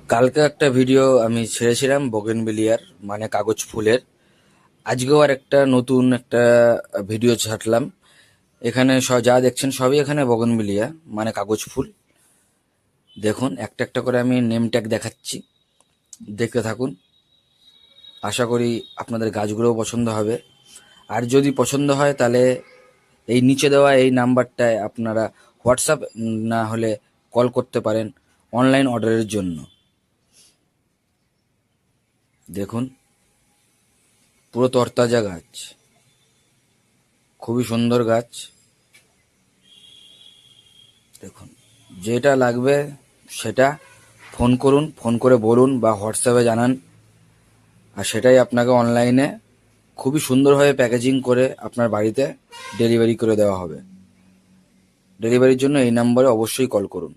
কালকে একটা ভিডিও আমি ছেড়েছিলাম বোগেনভিলিয়ার মানে কাগজ ফুলের। আজকেও আর একটা নতুন একটা ভিডিও ছাড়লাম। এখানে যা দেখছেন সবই এখানে বোগেনভিলিয়া মানে কাগজ ফুল। দেখুন একটা একটা করে আমি নেম ট্যাগ দেখাচ্ছি, দেখতে থাকুন। আশা করি আপনাদের গাছগুলোও পছন্দ হবে। আর যদি পছন্দ হয় তাহলে এই নিচে দেওয়া এই নাম্বারটায় আপনারা হোয়াটসঅ্যাপ না হলে কল করতে পারেন অনলাইন অর্ডারের জন্য। দেখুন পুরো তরতাজা গাছ, খুবই সুন্দর গাছ। দেখুন যেটা লাগবে সেটা ফোন করুন, ফোন করে বলুন বা হোয়াটসঅ্যাপে জানান, আর সেটাই আপনাকে অনলাইনে খুবই সুন্দরভাবে প্যাকেজিং করে আপনার বাড়িতে ডেলিভারি করে দেওয়া হবে। ডেলিভারির জন্য এই নম্বরে অবশ্যই কল করুন।